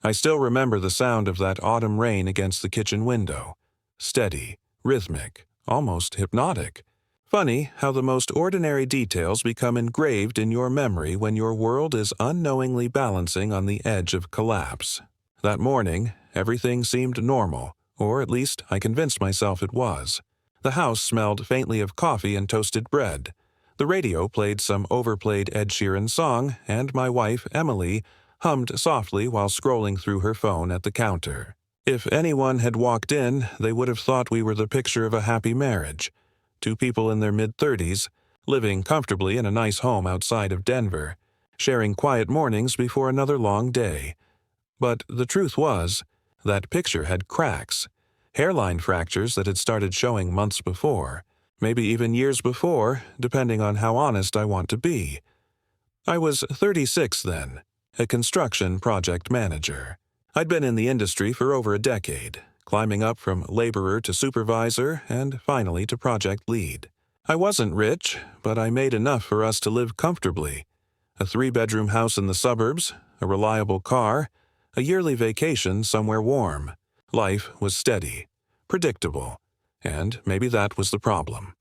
I still remember the sound of that autumn rain against the kitchen window. Steady, rhythmic, almost hypnotic. Funny how the most ordinary details become engraved in your memory when your world is unknowingly balancing on the edge of collapse. That morning, everything seemed normal, or at least I convinced myself it was. The house smelled faintly of coffee and toasted bread. The radio played some overplayed Ed Sheeran song, and my wife, Emily, hummed softly while scrolling through her phone at the counter. If anyone had walked in, they would have thought we were the picture of a happy marriage. Two people in their mid-30s, living comfortably in a nice home outside of Denver, sharing quiet mornings before another long day. But the truth was, that picture had cracks, hairline fractures that had started showing months before, maybe even years before, depending on how honest I want to be. I was 36 then, a construction project manager. I'd been in the industry for over a decade, climbing up from laborer to supervisor and finally to project lead. I wasn't rich, but I made enough for us to live comfortably. A 3-bedroom house in the suburbs, a reliable car, a yearly vacation somewhere warm. Life was steady, predictable, and maybe that was the problem.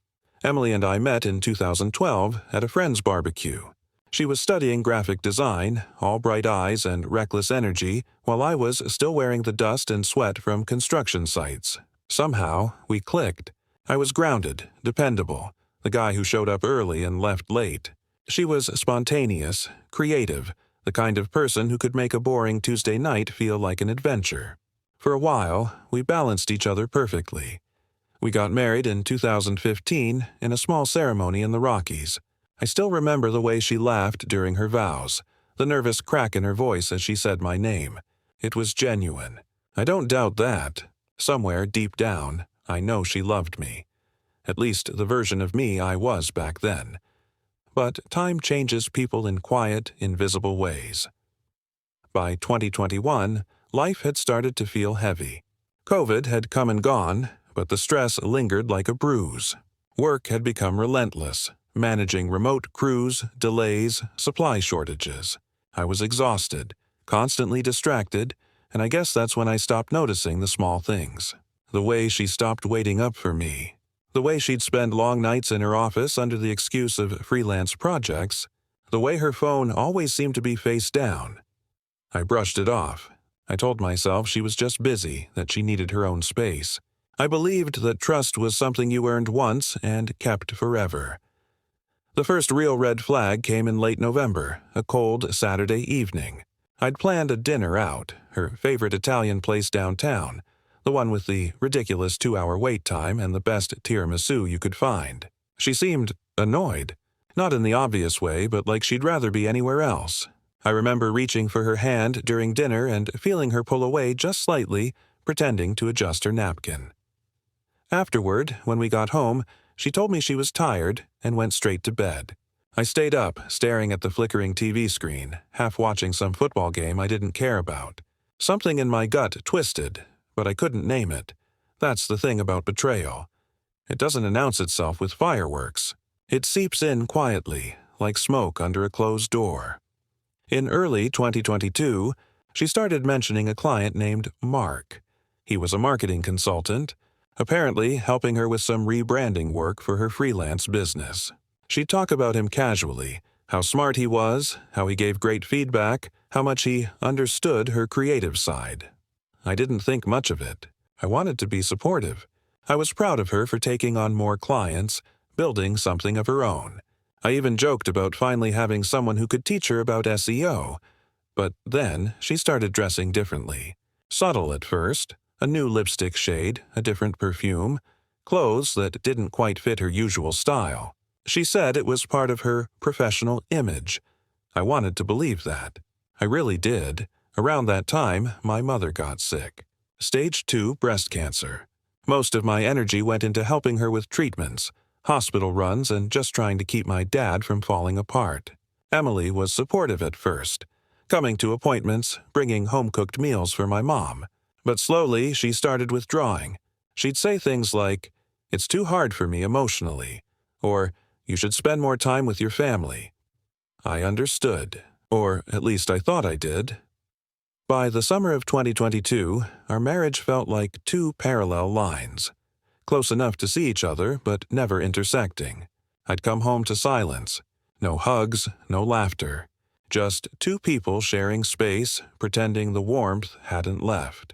Emily and I met in 2012 at a friend's barbecue. She was studying graphic design, all bright eyes and reckless energy, while I was still wearing the dust and sweat from construction sites. Somehow, we clicked. I was grounded, dependable, the guy who showed up early and left late. She was spontaneous, creative, the kind of person who could make a boring Tuesday night feel like an adventure. For a while, we balanced each other perfectly. We got married in 2015 in a small ceremony in the Rockies. I still remember the way she laughed during her vows, the nervous crack in her voice as she said my name. It was genuine. I don't doubt that. Somewhere deep down, I know she loved me. At least the version of me I was back then. But time changes people in quiet, invisible ways. By 2021, life had started to feel heavy. COVID had come and gone, but the stress lingered like a bruise. Work had become relentless, managing remote crews, delays, supply shortages. I was exhausted, constantly distracted, and I guess that's when I stopped noticing the small things. The way she stopped waiting up for me. The way she'd spend long nights in her office under the excuse of freelance projects. The way her phone always seemed to be face down. I brushed it off. I told myself she was just busy, that she needed her own space. I believed that trust was something you earned once and kept forever. The first real red flag came in late November, a cold Saturday evening. I'd planned a dinner out, her favorite Italian place downtown, the one with the ridiculous 2-hour wait time and the best tiramisu you could find. She seemed annoyed, not in the obvious way, but like she'd rather be anywhere else. I remember reaching for her hand during dinner and feeling her pull away just slightly, pretending to adjust her napkin. Afterward, when we got home, she told me she was tired and went straight to bed. I stayed up, staring at the flickering TV screen, half watching some football game I didn't care about. Something in my gut twisted, but I couldn't name it. That's the thing about betrayal. It doesn't announce itself with fireworks. It seeps in quietly, like smoke under a closed door. In early 2022, she started mentioning a client named Mark. He was a marketing consultant, apparently helping her with some rebranding work for her freelance business. She'd talk about him casually, how smart he was, how he gave great feedback, how much he understood her creative side. I didn't think much of it. I wanted to be supportive. I was proud of her for taking on more clients, building something of her own. I even joked about finally having someone who could teach her about SEO. But then she started dressing differently. Subtle at first, a new lipstick shade, a different perfume, clothes that didn't quite fit her usual style. She said it was part of her professional image. I wanted to believe that. I really did. Around that time, my mother got sick. Stage 2 breast cancer. Most of my energy went into helping her with treatments, hospital runs, and just trying to keep my dad from falling apart. Emily was supportive at first, coming to appointments, bringing home-cooked meals for my mom. But slowly, she started withdrawing. She'd say things like, "It's too hard for me emotionally," or "You should spend more time with your family." I understood, or at least I thought I did. By the summer of 2022, our marriage felt like two parallel lines, close enough to see each other but never intersecting. I'd come home to silence. No hugs, no laughter. Just two people sharing space, pretending the warmth hadn't left.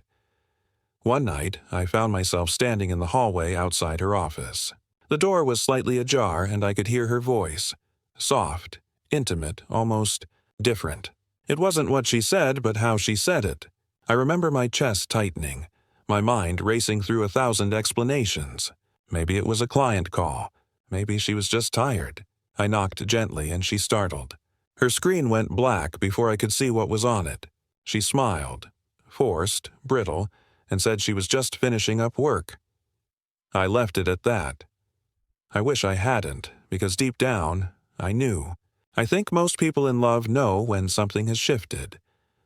One night, I found myself standing in the hallway outside her office. The door was slightly ajar and I could hear her voice. Soft, intimate, almost different. It wasn't what she said, but how she said it. I remember my chest tightening, my mind racing through 1,000 explanations. Maybe it was a client call. Maybe she was just tired. I knocked gently and she startled. Her screen went black before I could see what was on it. She smiled, forced, brittle, and said she was just finishing up work. I left it at that. I wish I hadn't, because deep down, I knew. I think most people in love know when something has shifted,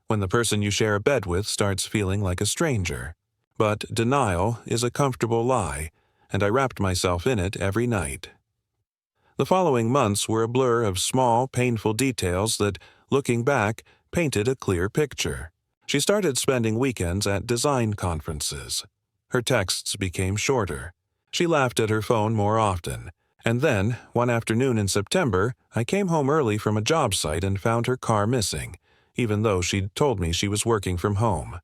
when the person you share a bed with starts feeling like a stranger. But denial is a comfortable lie, and I wrapped myself in it every night. The following months were a blur of small, painful details that, looking back, painted a clear picture. She started spending weekends at design conferences. Her texts became shorter. She laughed at her phone more often. And then, one afternoon in September, I came home early from a job site and found her car missing, even though she'd told me she was working from home.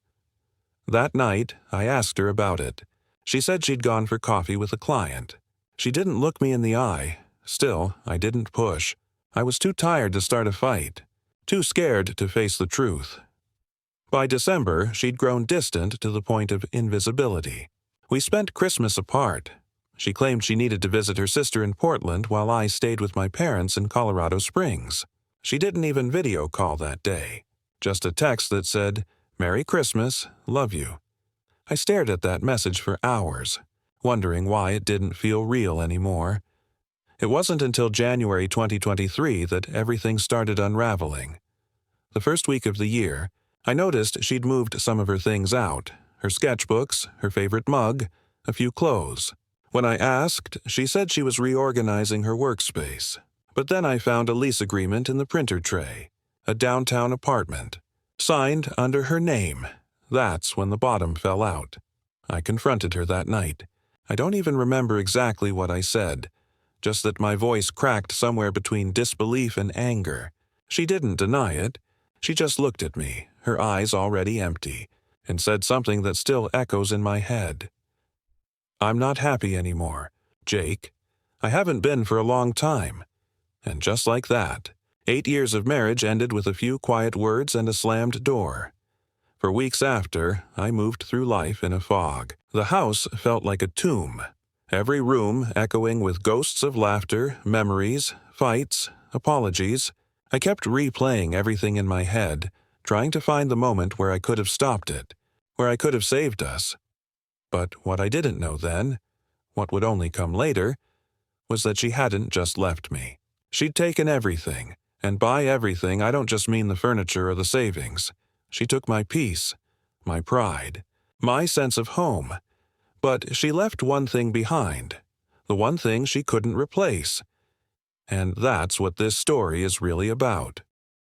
That night, I asked her about it. She said she'd gone for coffee with a client. She didn't look me in the eye. Still, I didn't push. I was too tired to start a fight, too scared to face the truth. By December, she'd grown distant to the point of invisibility. We spent Christmas apart. She claimed she needed to visit her sister in Portland while I stayed with my parents in Colorado Springs. She didn't even video call that day. Just a text that said, "Merry Christmas, love you." I stared at that message for hours, wondering why it didn't feel real anymore. It wasn't until January 2023 that everything started unraveling. The first week of the year, I noticed she'd moved some of her things out, her sketchbooks, her favorite mug, a few clothes. When I asked, she said she was reorganizing her workspace. But then I found a lease agreement in the printer tray, a downtown apartment, signed under her name. That's when the bottom fell out. I confronted her that night. I don't even remember exactly what I said, just that my voice cracked somewhere between disbelief and anger. She didn't deny it. She just looked at me, her eyes already empty, and said something that still echoes in my head. "I'm not happy anymore, Jake. I haven't been for a long time." And just like that, 8 years of marriage ended with a few quiet words and a slammed door. For weeks after, I moved through life in a fog. The house felt like a tomb, every room echoing with ghosts of laughter, memories, fights, apologies. I kept replaying everything in my head, trying to find the moment where I could have stopped it, where I could have saved us. But what I didn't know then, what would only come later, was that she hadn't just left me. She'd taken everything, and by everything I don't just mean the furniture or the savings. She took my peace, my pride, my sense of home. But she left one thing behind, the one thing she couldn't replace. And that's what this story is really about.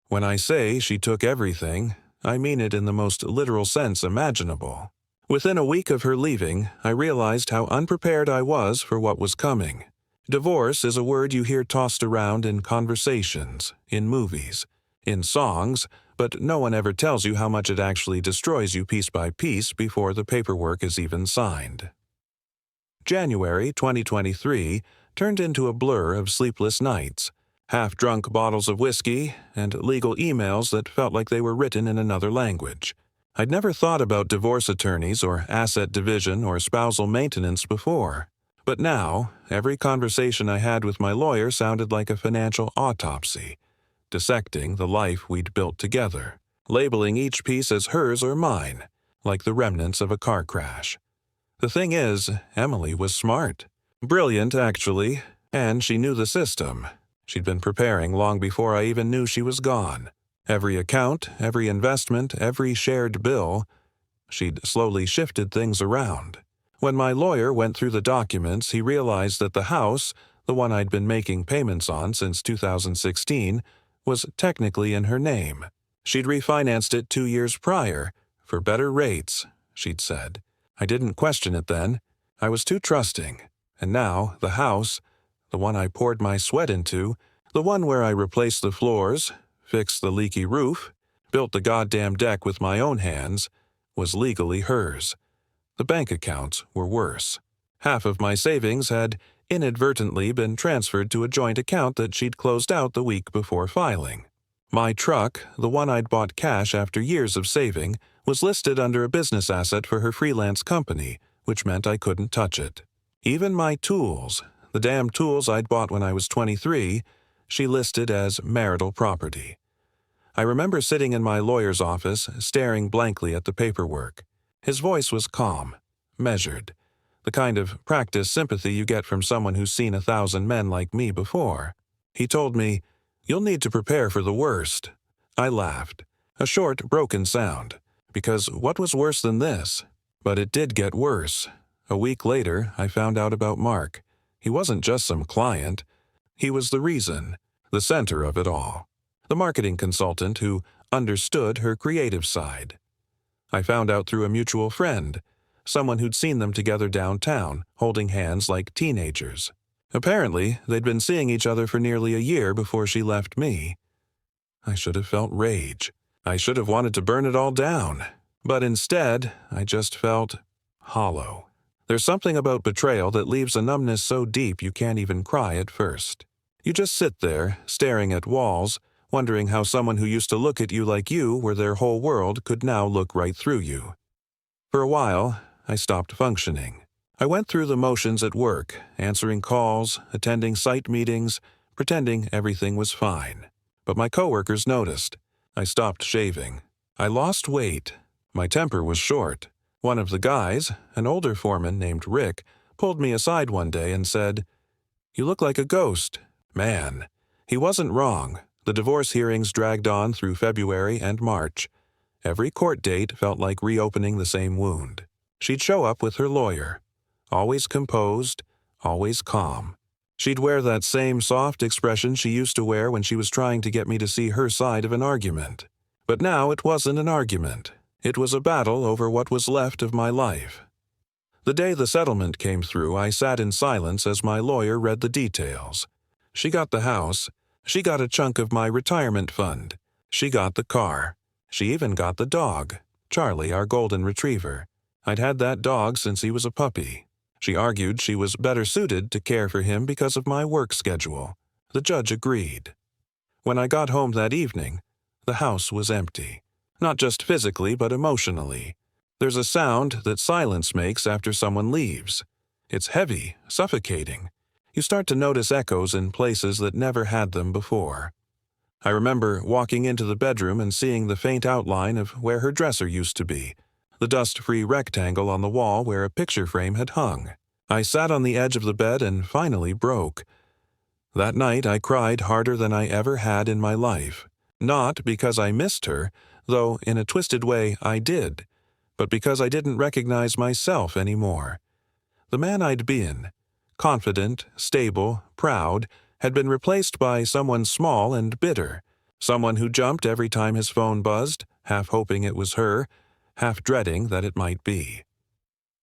When I say she took everything, I mean it in the most literal sense imaginable. Within a week of her leaving, I realized how unprepared I was for what was coming. Divorce is a word you hear tossed around in conversations, in movies, in songs, but no one ever tells you how much it actually destroys you piece by piece before the paperwork is even signed. January 2023 turned into a blur of sleepless nights, half-drunk bottles of whiskey, and legal emails that felt like they were written in another language. I'd never thought about divorce attorneys or asset division or spousal maintenance before. But now, every conversation I had with my lawyer sounded like a financial autopsy, dissecting the life we'd built together, labeling each piece as hers or mine, like the remnants of a car crash. The thing is, Emily was smart. Brilliant, actually, and she knew the system. She'd been preparing long before I even knew she was gone. Every account, every investment, every shared bill, she'd slowly shifted things around. When my lawyer went through the documents, he realized that the house, the one I'd been making payments on since 2016, was technically in her name. She'd refinanced it 2 years prior, for better rates, she'd said. I didn't question it then. I was too trusting. And now, the house, the one I poured my sweat into, the one where I replaced the floors, fixed the leaky roof, built the goddamn deck with my own hands, was legally hers. The bank accounts were worse. Half of my savings had inadvertently been transferred to a joint account that she'd closed out the week before filing. My truck, the one I'd bought cash after years of saving, was listed under a business asset for her freelance company, which meant I couldn't touch it. Even my tools, the damn tools I'd bought when I was 23, she listed as marital property. I remember sitting in my lawyer's office, staring blankly at the paperwork. His voice was calm, measured, the kind of practiced sympathy you get from someone who's seen 1,000 men like me before. He told me, "You'll need to prepare for the worst." I laughed, a short, broken sound, because what was worse than this? But it did get worse. A week later, I found out about Mark. He wasn't just some client. He was the reason, the center of it all. The marketing consultant who understood her creative side. I found out through a mutual friend, someone who'd seen them together downtown, holding hands like teenagers. Apparently, they'd been seeing each other for nearly a year before she left me. I should have felt rage. I should have wanted to burn it all down. But instead, I just felt hollow. There's something about betrayal that leaves a numbness so deep you can't even cry at first. You just sit there, staring at walls, wondering how someone who used to look at you like you were their whole world could now look right through you. For a while, I stopped functioning. I went through the motions at work, answering calls, attending site meetings, pretending everything was fine. But my coworkers noticed. I stopped shaving. I lost weight. My temper was short. One of the guys, an older foreman named Rick, pulled me aside one day and said, "You look like a ghost." Man, he wasn't wrong. The divorce hearings dragged on through February and March. Every court date felt like reopening the same wound. She'd show up with her lawyer. Always composed, always calm. She'd wear that same soft expression she used to wear when she was trying to get me to see her side of an argument. But now it wasn't an argument. It was a battle over what was left of my life. The day the settlement came through, I sat in silence as my lawyer read the details. She got the house. She got a chunk of my retirement fund. She got the car. She even got the dog, Charlie, our golden retriever. I'd had that dog since he was a puppy. She argued she was better suited to care for him because of my work schedule. The judge agreed. When I got home that evening, the house was empty. Not just physically, but emotionally. There's a sound that silence makes after someone leaves. It's heavy, suffocating. You start to notice echoes in places that never had them before. I remember walking into the bedroom and seeing the faint outline of where her dresser used to be, the dust-free rectangle on the wall where a picture frame had hung. I sat on the edge of the bed and finally broke. That night I cried harder than I ever had in my life. Not because I missed her, though in a twisted way I did, but because I didn't recognize myself anymore. The man I'd been, confident, stable, proud, had been replaced by someone small and bitter, someone who jumped every time his phone buzzed, half hoping it was her, half dreading that it might be.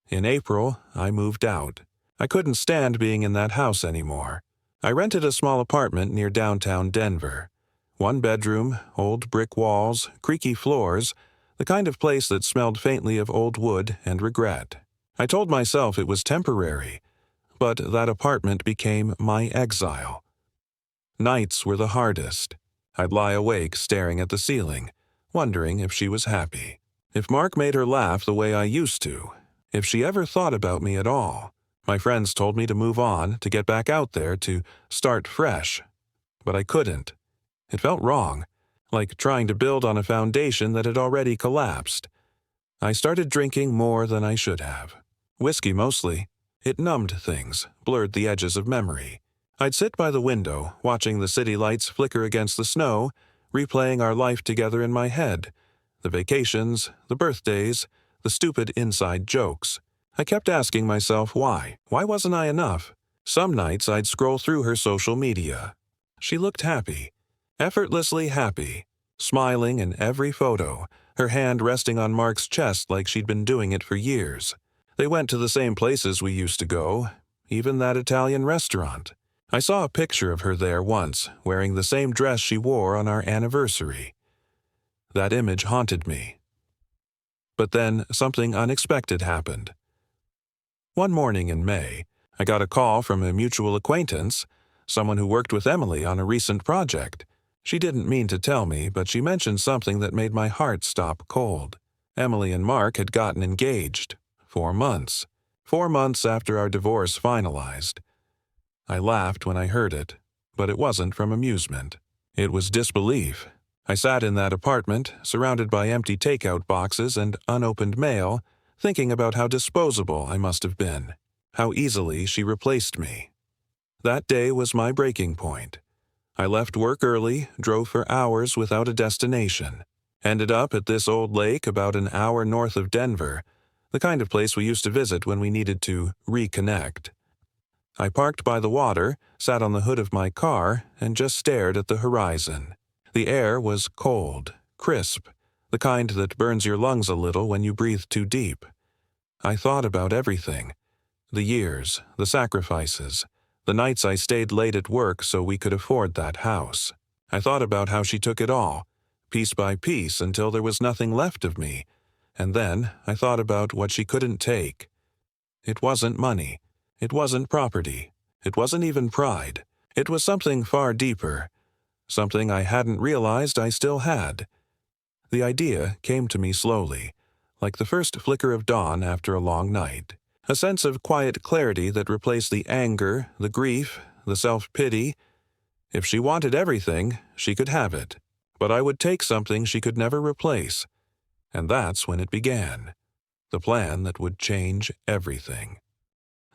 In April, I moved out. I couldn't stand being in that house anymore. I rented a small apartment near downtown Denver. 1 bedroom, old brick walls, creaky floors, the kind of place that smelled faintly of old wood and regret. I told myself it was temporary, but that apartment became my exile. Nights were the hardest. I'd lie awake staring at the ceiling, wondering if she was happy, if Mark made her laugh the way I used to, if she ever thought about me at all. My friends told me to move on, to get back out there, to start fresh. But I couldn't. It felt wrong, like trying to build on a foundation that had already collapsed. I started drinking more than I should have. Whiskey mostly. It numbed things, blurred the edges of memory. I'd sit by the window, watching the city lights flicker against the snow, replaying our life together in my head. The vacations, the birthdays, the stupid inside jokes. I kept asking myself why. Why wasn't I enough? Some nights I'd scroll through her social media. She looked happy. Effortlessly happy. smiling in every photo, her hand resting on Mark's chest like she'd been doing it for years. They went to the same places we used to go, even that Italian restaurant. I saw a picture of her there once, wearing the same dress she wore on our anniversary. That image haunted me. But then something unexpected happened. One morning in May, I got a call from a mutual acquaintance, someone who worked with Emily on a recent project. She didn't mean to tell me, but she mentioned something that made my heart stop cold. Emily and Mark had gotten engaged. 4 months. 4 months after our divorce finalized. I laughed when I heard it, but it wasn't from amusement. It was disbelief. I sat in that apartment, surrounded by empty takeout boxes and unopened mail, thinking about how disposable I must have been, how easily she replaced me. That day was my breaking point. I left work early, drove for hours without a destination, ended up at this old lake about an hour north of Denver, the kind of place we used to visit when we needed to reconnect. I parked by the water, sat on the hood of my car, and just stared at the horizon. The air was cold, crisp, the kind that burns your lungs a little when you breathe too deep. I thought about everything. The years, the sacrifices, the nights I stayed late at work so we could afford that house. I thought about how she took it all, piece by piece, until there was nothing left of me. And then I thought about what she couldn't take. It wasn't money. It wasn't property. It wasn't even pride. It was something far deeper. Something I hadn't realized I still had. The idea came to me slowly, like the first flicker of dawn after a long night. A sense of quiet clarity that replaced the anger, the grief, the self-pity. If she wanted everything, she could have it. But I would take something she could never replace. And that's when it began. The plan that would change everything.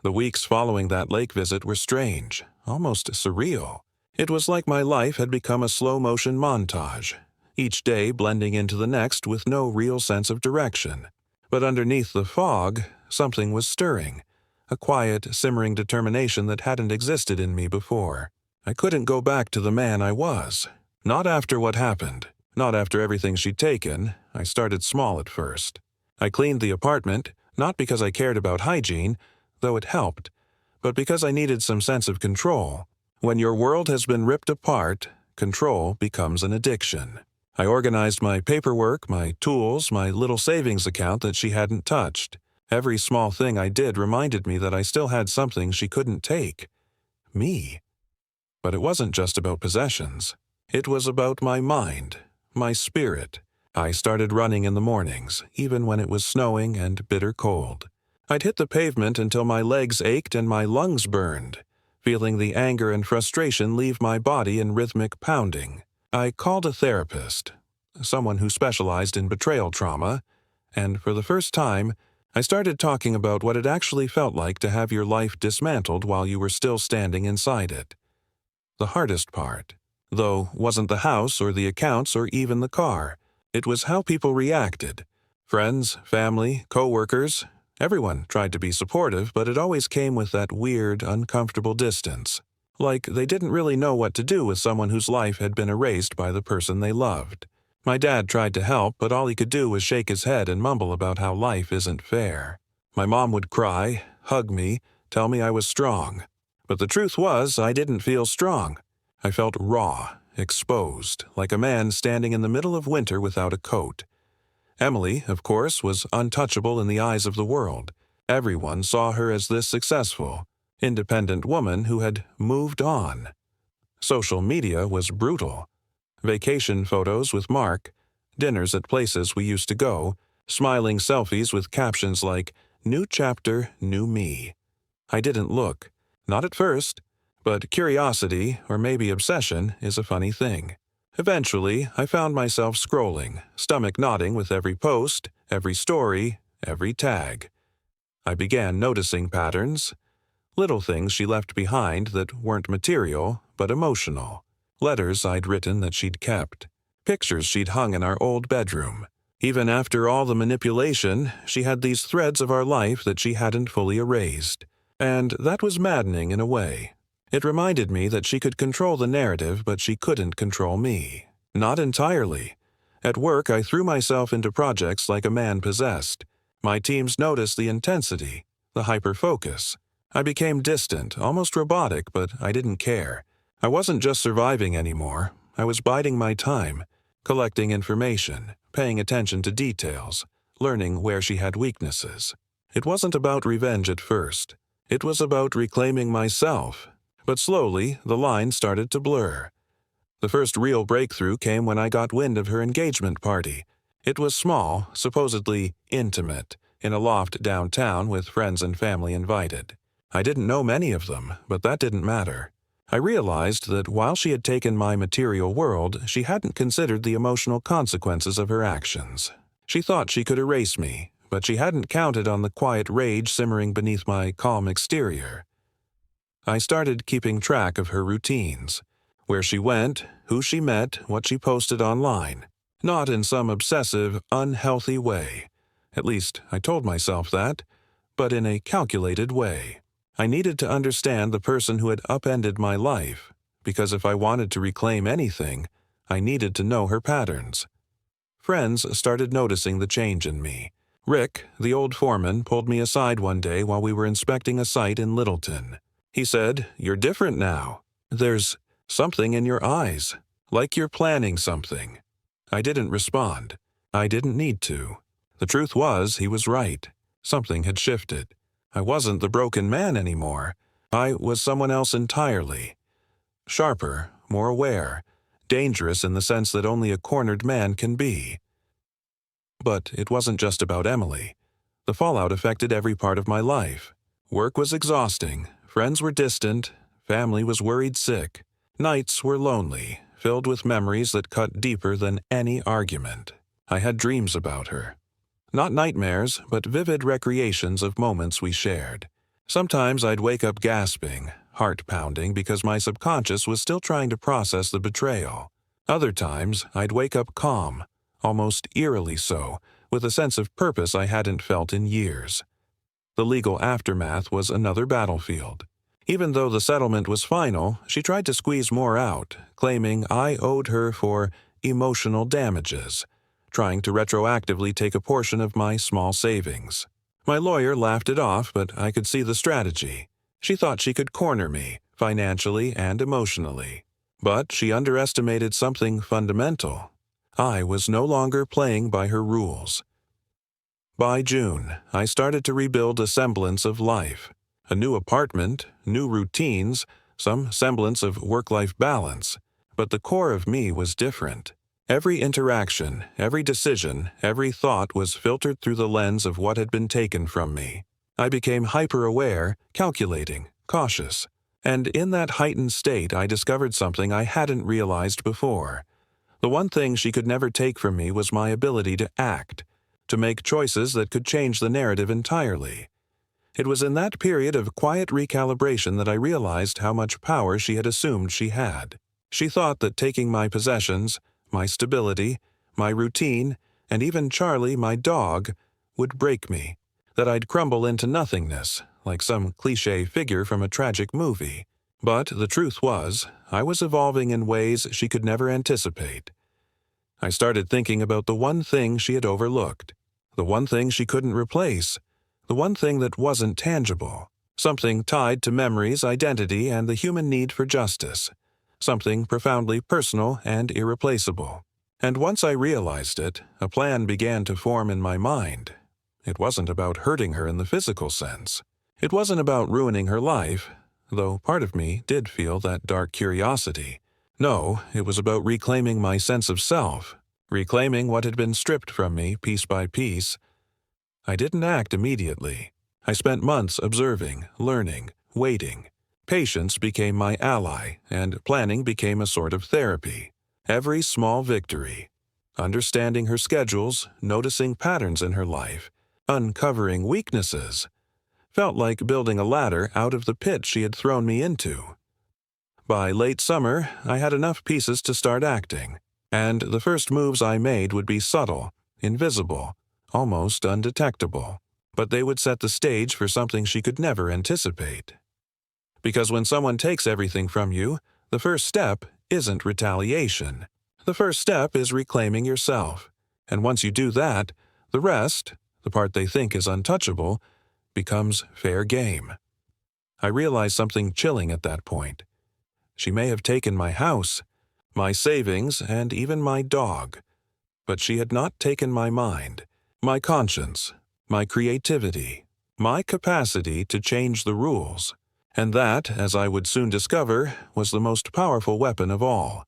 The weeks following that lake visit were strange, almost surreal. It was like my life had become a slow-motion montage, each day blending into the next with no real sense of direction. But underneath the fog, something was stirring, a quiet, simmering determination that hadn't existed in me before. I couldn't go back to the man I was. Not after what happened. Not after everything she'd taken. I started small at first. I cleaned the apartment, not because I cared about hygiene, though it helped, but because I needed some sense of control. When your world has been ripped apart, control becomes an addiction. I organized my paperwork, my tools, my little savings account that she hadn't touched. Every small thing I did reminded me that I still had something she couldn't take. Me. But it wasn't just about possessions. It was about my mind, my spirit. I started running in the mornings, even when it was snowing and bitter cold. I'd hit the pavement until my legs ached and my lungs burned, feeling the anger and frustration leave my body in rhythmic pounding. I called a therapist, someone who specialized in betrayal trauma, and for the first time, I started talking about what it actually felt like to have your life dismantled while you were still standing inside it. The hardest part, though, wasn't the house or the accounts or even the car. It was how people reacted. Friends, family, co-workers. Everyone tried to be supportive, but it always came with that weird, uncomfortable distance. Like they didn't really know what to do with someone whose life had been erased by the person they loved. My dad tried to help, but all he could do was shake his head and mumble about how life isn't fair. My mom would cry, hug me, tell me I was strong. But the truth was, I didn't feel strong. I felt raw, exposed, like a man standing in the middle of winter without a coat. Emily, of course, was untouchable in the eyes of the world. Everyone saw her as this successful, independent woman who had moved on. Social media was brutal. Vacation photos with Mark, dinners at places we used to go, smiling selfies with captions like, "New chapter, new me." I didn't look. Not at first. But curiosity, or maybe obsession, is a funny thing. Eventually, I found myself scrolling, stomach nodding with every post, every story, every tag. I began noticing patterns. Little things she left behind that weren't material, but emotional. Letters I'd written that she'd kept. Pictures she'd hung in our old bedroom. Even after all the manipulation, she had these threads of our life that she hadn't fully erased. And that was maddening in a way. It reminded me that she could control the narrative, but she couldn't control me. Not entirely. At work, I threw myself into projects like a man possessed. My teams noticed the intensity, the hyper-focus. I became distant, almost robotic, but I didn't care. I wasn't just surviving anymore. I was biding my time, collecting information, paying attention to details, learning where she had weaknesses. It wasn't about revenge at first. It was about reclaiming myself. But slowly, the lines started to blur. The first real breakthrough came when I got wind of her engagement party. It was small, supposedly intimate, in a loft downtown with friends and family invited. I didn't know many of them, but that didn't matter. I realized that while she had taken my material world, she hadn't considered the emotional consequences of her actions. She thought she could erase me, but she hadn't counted on the quiet rage simmering beneath my calm exterior. I started keeping track of her routines. Where she went, who she met, what she posted online. Not in some obsessive, unhealthy way. At least, I told myself that, but in a calculated way. I needed to understand the person who had upended my life, because if I wanted to reclaim anything, I needed to know her patterns. Friends started noticing the change in me. Rick, the old foreman, pulled me aside one day while we were inspecting a site in Littleton. He said, "You're different now. There's something in your eyes, like you're planning something." I didn't respond. I didn't need to. The truth was, he was right. Something had shifted. I wasn't the broken man anymore. I was someone else entirely. Sharper, more aware, dangerous in the sense that only a cornered man can be. But it wasn't just about Emily. The fallout affected every part of my life. Work was exhausting, friends were distant, family was worried sick. Nights were lonely, filled with memories that cut deeper than any argument. I had dreams about her. Not nightmares, but vivid recreations of moments we shared. Sometimes I'd wake up gasping, heart pounding because my subconscious was still trying to process the betrayal. Other times, I'd wake up calm, almost eerily so, with a sense of purpose I hadn't felt in years. The legal aftermath was another battlefield. Even though the settlement was final, she tried to squeeze more out, claiming I owed her for emotional damages, trying to retroactively take a portion of my small savings. My lawyer laughed it off, but I could see the strategy. She thought she could corner me, financially and emotionally. But she underestimated something fundamental. I was no longer playing by her rules. By June, I started to rebuild a semblance of life. A new apartment, new routines, some semblance of work-life balance. But the core of me was different. Every interaction, every decision, every thought was filtered through the lens of what had been taken from me. I became hyper-aware, calculating, cautious. And in that heightened state, I discovered something I hadn't realized before. The one thing she could never take from me was my ability to act, to make choices that could change the narrative entirely. It was in that period of quiet recalibration that I realized how much power she had assumed she had. She thought that taking my possessions, my stability, my routine, and even Charlie, my dog, would break me, that I'd crumble into nothingness, like some cliché figure from a tragic movie. But the truth was, I was evolving in ways she could never anticipate. I started thinking about the one thing she had overlooked, the one thing she couldn't replace, the one thing that wasn't tangible, something tied to memories, identity, and the human need for justice, something profoundly personal and irreplaceable. And once I realized it, a plan began to form in my mind. It wasn't about hurting her in the physical sense. It wasn't about ruining her life, though part of me did feel that dark curiosity. No, it was about reclaiming my sense of self, reclaiming what had been stripped from me piece by piece. I didn't act immediately. I spent months observing, learning, waiting. Patience became my ally, and planning became a sort of therapy. Every small victory, understanding her schedules, noticing patterns in her life, uncovering weaknesses, felt like building a ladder out of the pit she had thrown me into. By late summer, I had enough pieces to start acting, and the first moves I made would be subtle, invisible, almost undetectable, but they would set the stage for something she could never anticipate. Because when someone takes everything from you, the first step isn't retaliation. The first step is reclaiming yourself, and once you do that, the rest, the part they think is untouchable, becomes fair game. I realized something chilling at that point. She may have taken my house, my savings, and even my dog, but she had not taken my mind, my conscience, my creativity, my capacity to change the rules. And that, as I would soon discover, was the most powerful weapon of all.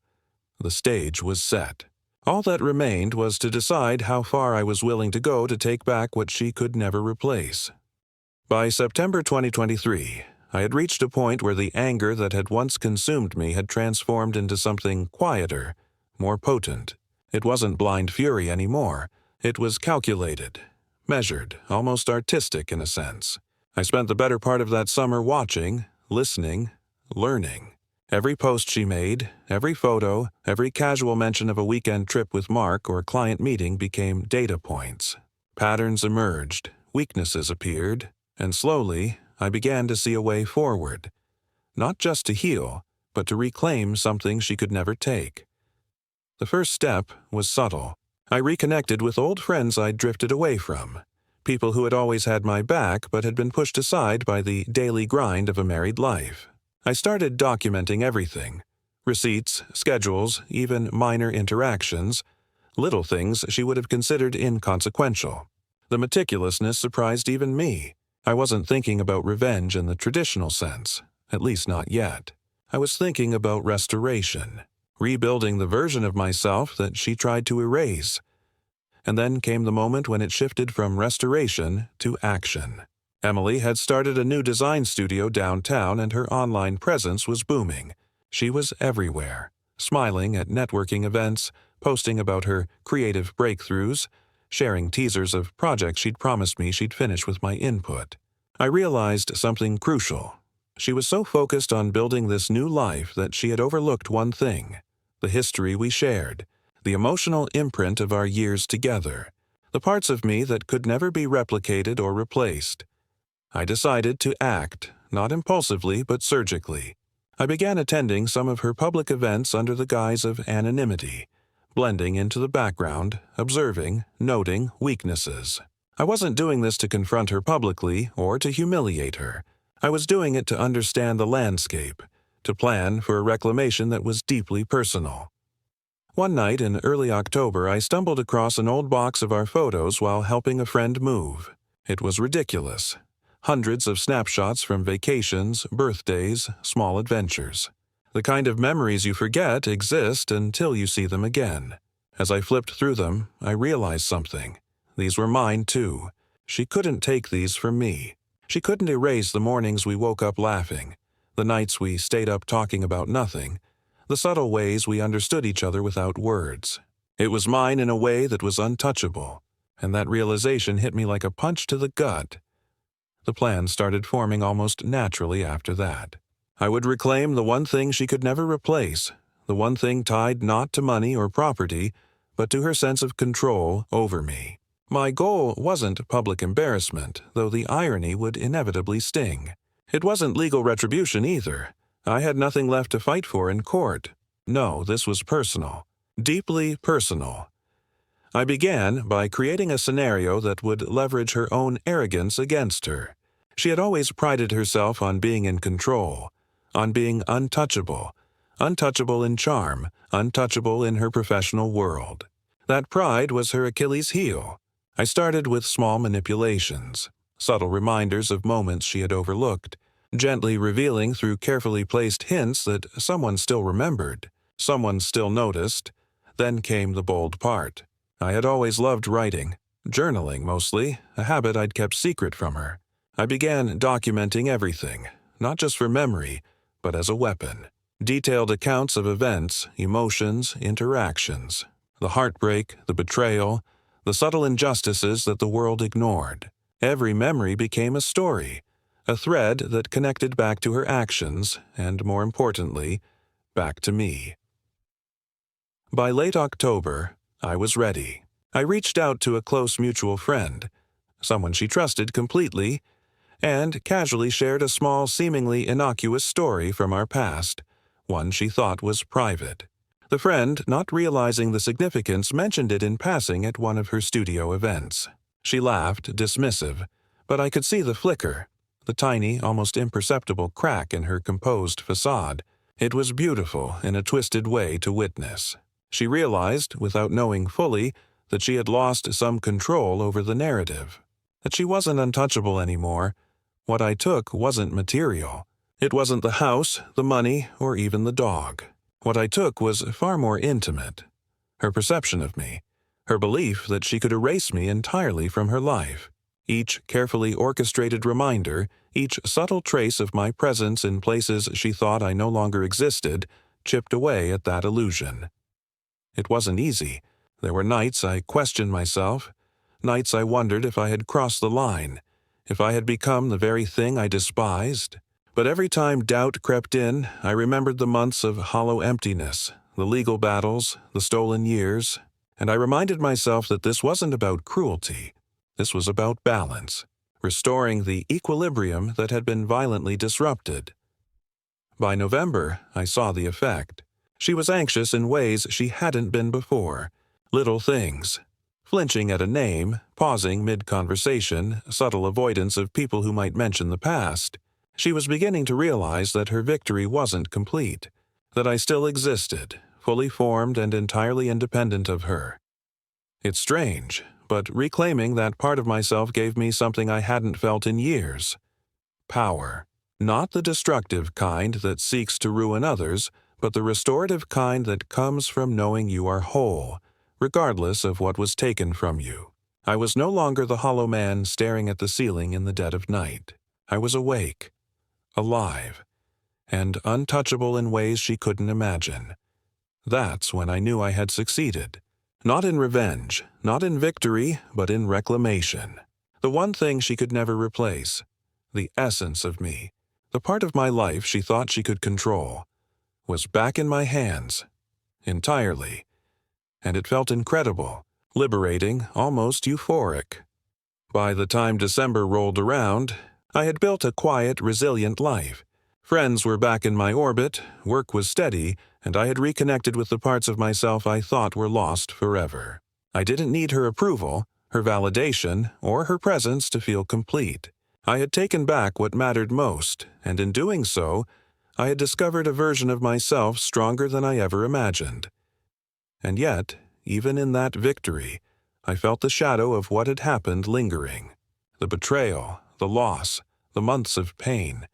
The stage was set. All that remained was to decide how far I was willing to go to take back what she could never replace. By September 2023, I had reached a point where the anger that had once consumed me had transformed into something quieter, more potent. It wasn't blind fury anymore. It was calculated, measured, almost artistic in a sense. I spent the better part of that summer watching, listening, learning. Every post she made, every photo, every casual mention of a weekend trip with Mark or client meeting became data points. Patterns emerged, weaknesses appeared, and slowly I began to see a way forward. Not just to heal, but to reclaim something she could never take. The first step was subtle. I reconnected with old friends I'd drifted away from. People who had always had my back but had been pushed aside by the daily grind of a married life. I started documenting everything. Receipts, schedules, even minor interactions. Little things she would have considered inconsequential. The meticulousness surprised even me. I wasn't thinking about revenge in the traditional sense, at least not yet. I was thinking about restoration, rebuilding the version of myself that she tried to erase. And then came the moment when it shifted from restoration to action. Emily had started a new design studio downtown and her online presence was booming. She was everywhere, smiling at networking events, posting about her creative breakthroughs, sharing teasers of projects she'd promised me she'd finish with my input. I realized something crucial. She was so focused on building this new life that she had overlooked one thing: the history we shared, the emotional imprint of our years together, the parts of me that could never be replicated or replaced. I decided to act, not impulsively but surgically. I began attending some of her public events under the guise of anonymity, blending into the background, observing, noting weaknesses. I wasn't doing this to confront her publicly or to humiliate her. I was doing it to understand the landscape, to plan for a reclamation that was deeply personal. One night in early October, I stumbled across an old box of our photos while helping a friend move. It was ridiculous. Hundreds of snapshots from vacations, birthdays, small adventures. The kind of memories you forget exist until you see them again. As I flipped through them, I realized something. These were mine too. She couldn't take these from me. She couldn't erase the mornings we woke up laughing, the nights we stayed up talking about nothing, the subtle ways we understood each other without words. It was mine in a way that was untouchable, and that realization hit me like a punch to the gut. The plan started forming almost naturally after that. I would reclaim the one thing she could never replace, the one thing tied not to money or property, but to her sense of control over me. My goal wasn't public embarrassment, though the irony would inevitably sting. It wasn't legal retribution either. I had nothing left to fight for in court. No, this was personal. Deeply personal. I began by creating a scenario that would leverage her own arrogance against her. She had always prided herself on being in control, on being untouchable, untouchable in charm, untouchable in her professional world. That pride was her Achilles heel. I started with small manipulations, subtle reminders of moments she had overlooked, gently revealing through carefully placed hints that someone still remembered, someone still noticed. Then came the bold part. I had always loved writing, journaling mostly, a habit I'd kept secret from her. I began documenting everything, not just for memory, but as a weapon. Detailed accounts of events, emotions, interactions, the heartbreak, the betrayal, the subtle injustices that the world ignored. Every memory became a story, a thread that connected back to her actions, and more importantly, back to me. By late October, I was ready. I reached out to a close mutual friend, someone she trusted completely, and casually shared a small, seemingly innocuous story from our past, one she thought was private. The friend, not realizing the significance, mentioned it in passing at one of her studio events. She laughed, dismissive, but I could see the flicker, the tiny, almost imperceptible crack in her composed facade. It was beautiful in a twisted way to witness. She realized, without knowing fully, that she had lost some control over the narrative, that she wasn't untouchable anymore. What I took wasn't material. It wasn't the house, the money, or even the dog. What I took was far more intimate. Her perception of me, her belief that she could erase me entirely from her life. Each carefully orchestrated reminder, each subtle trace of my presence in places she thought I no longer existed, chipped away at that illusion. It wasn't easy. There were nights I questioned myself, nights I wondered if I had crossed the line, if I had become the very thing I despised. But every time doubt crept in, I remembered the months of hollow emptiness, the legal battles, the stolen years, and I reminded myself that this wasn't about cruelty. This was about balance, restoring the equilibrium that had been violently disrupted. By November, I saw the effect. She was anxious in ways she hadn't been before. Little things. Flinching at a name, pausing mid-conversation, subtle avoidance of people who might mention the past. She was beginning to realize that her victory wasn't complete, that I still existed, fully formed and entirely independent of her. It's strange, but reclaiming that part of myself gave me something I hadn't felt in years. Power. Not the destructive kind that seeks to ruin others, but the restorative kind that comes from knowing you are whole, regardless of what was taken from you. I was no longer the hollow man staring at the ceiling in the dead of night. I was awake, alive, and untouchable in ways she couldn't imagine. That's when I knew I had succeeded. Not in revenge, not in victory, but in reclamation. The one thing she could never replace. The essence of me, the part of my life she thought she could control, was back in my hands, entirely. And it felt incredible, liberating, almost euphoric. By the time December rolled around, I had built a quiet, resilient life. Friends were back in my orbit, work was steady, and I had reconnected with the parts of myself I thought were lost forever. I didn't need her approval, her validation, or her presence to feel complete. I had taken back what mattered most, and in doing so, I had discovered a version of myself stronger than I ever imagined. And yet, even in that victory, I felt the shadow of what had happened lingering. The betrayal, the loss, the months of pain.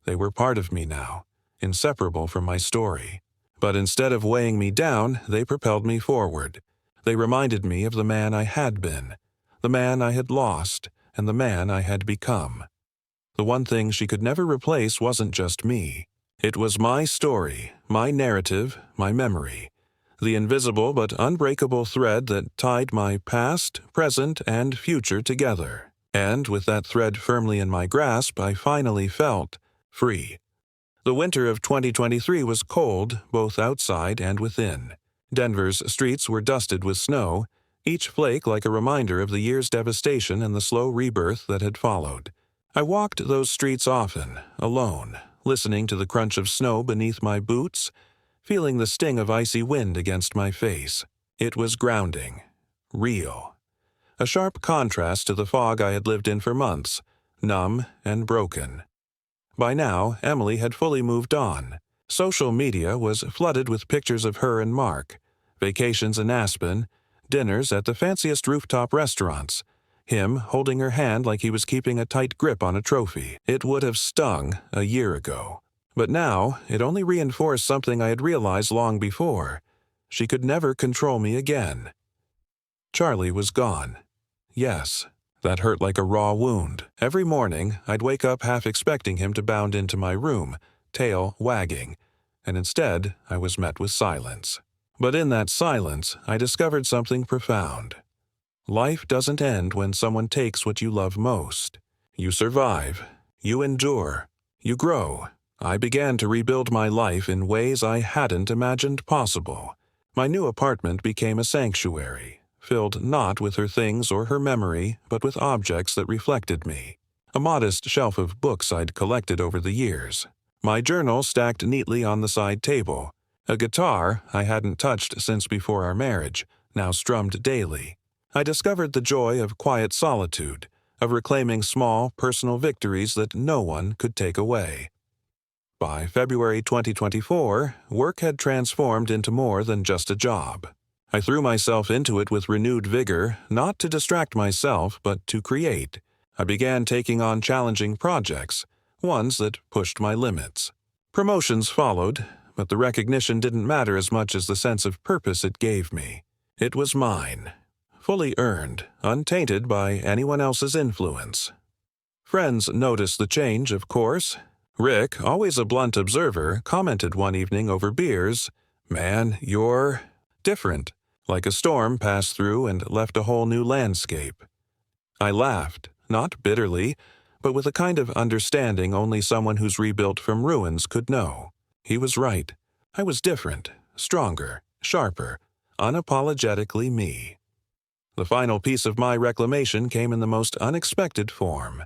They were part of me now, inseparable from my story. But instead of weighing me down, they propelled me forward. They reminded me of the man I had been, the man I had lost, and the man I had become. The one thing she could never replace wasn't just me. It was my story, my narrative, my memory. The invisible but unbreakable thread that tied my past, present, and future together. And with that thread firmly in my grasp, I finally felt free. The winter of 2023 was cold, both outside and within. Denver's streets were dusted with snow, each flake like a reminder of the year's devastation and the slow rebirth that had followed. I walked those streets often, alone, listening to the crunch of snow beneath my boots, feeling the sting of icy wind against my face. It was grounding, real. A sharp contrast to the fog I had lived in for months, numb and broken. By now, Emily had fully moved on. Social media was flooded with pictures of her and Mark, vacations in Aspen, dinners at the fanciest rooftop restaurants, him holding her hand like he was keeping a tight grip on a trophy. It would have stung a year ago. But now, it only reinforced something I had realized long before. She could never control me again. Charlie was gone. Yes, that hurt like a raw wound. Every morning, I'd wake up half expecting him to bound into my room, tail wagging, and instead, I was met with silence. But in that silence, I discovered something profound. Life doesn't end when someone takes what you love most. You survive, you endure, you grow. I began to rebuild my life in ways I hadn't imagined possible. My new apartment became a sanctuary, filled not with her things or her memory, but with objects that reflected me. A modest shelf of books I'd collected over the years. My journal stacked neatly on the side table. A guitar I hadn't touched since before our marriage, now strummed daily. I discovered the joy of quiet solitude, of reclaiming small, personal victories that no one could take away. By February 2024, work had transformed into more than just a job. I threw myself into it with renewed vigor, not to distract myself, but to create. I began taking on challenging projects, ones that pushed my limits. Promotions followed, but the recognition didn't matter as much as the sense of purpose it gave me. It was mine, fully earned, untainted by anyone else's influence. Friends noticed the change, of course. Rick, always a blunt observer, commented one evening over beers, "Man, you're different," like a storm passed through and left a whole new landscape. I laughed, not bitterly, but with a kind of understanding only someone who's rebuilt from ruins could know. He was right. I was different, stronger, sharper, unapologetically me. The final piece of my reclamation came in the most unexpected form.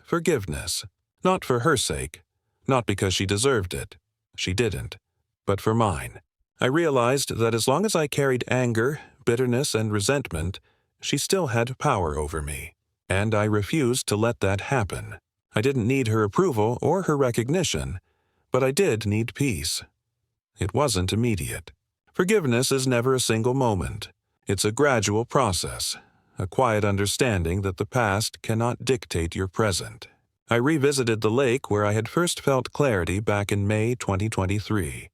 Forgiveness. Not for her sake. Not because she deserved it. She didn't. But for mine. I realized that as long as I carried anger, bitterness, and resentment, she still had power over me. And I refused to let that happen. I didn't need her approval or her recognition, but I did need peace. It wasn't immediate. Forgiveness is never a single moment. It's a gradual process, a quiet understanding that the past cannot dictate your present. I revisited the lake where I had first felt clarity back in May 2023.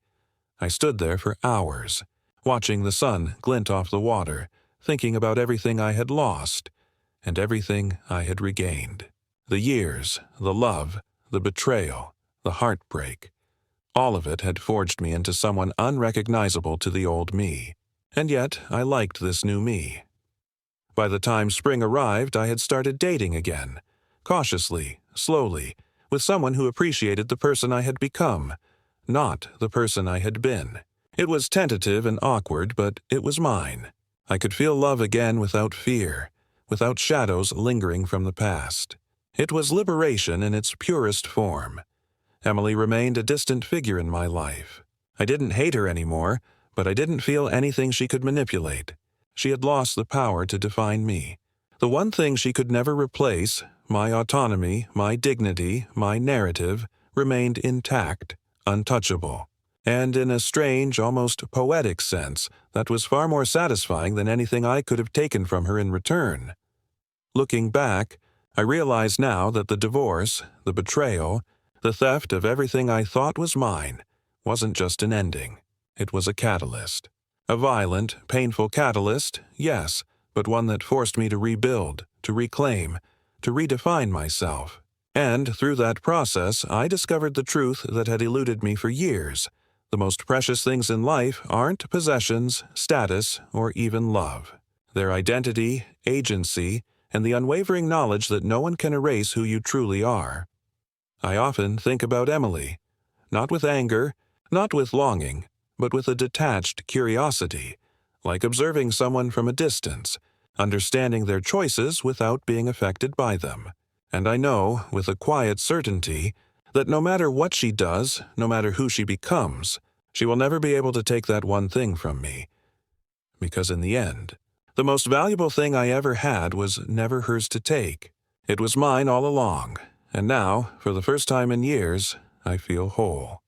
I stood there for hours, watching the sun glint off the water, thinking about everything I had lost and everything I had regained. The years, the love, the betrayal, the heartbreak. All of it had forged me into someone unrecognizable to the old me. And yet, I liked this new me. By the time spring arrived, I had started dating again, cautiously, slowly, with someone who appreciated the person I had become, not the person I had been. It was tentative and awkward, but it was mine. I could feel love again without fear, without shadows lingering from the past. It was liberation in its purest form. Emily remained a distant figure in my life. I didn't hate her anymore, but I didn't feel anything she could manipulate. She had lost the power to define me. The one thing she could never replace, my autonomy, my dignity, my narrative, remained intact, untouchable. And in a strange, almost poetic sense, that was far more satisfying than anything I could have taken from her in return. Looking back, I realize now that the divorce, the betrayal, the theft of everything I thought was mine, wasn't just an ending. It was a catalyst. A violent, painful catalyst, yes, but one that forced me to rebuild, to reclaim, to redefine myself. And through that process, I discovered the truth that had eluded me for years. The most precious things in life aren't possessions, status, or even love. They're identity, agency, and the unwavering knowledge that no one can erase who you truly are. I often think about Emily, not with anger, not with longing, but with a detached curiosity, like observing someone from a distance, understanding their choices without being affected by them. And I know, with a quiet certainty, that no matter what she does, no matter who she becomes, she will never be able to take that one thing from me. Because in the end, the most valuable thing I ever had was never hers to take. It was mine all along, and now, for the first time in years, I feel whole.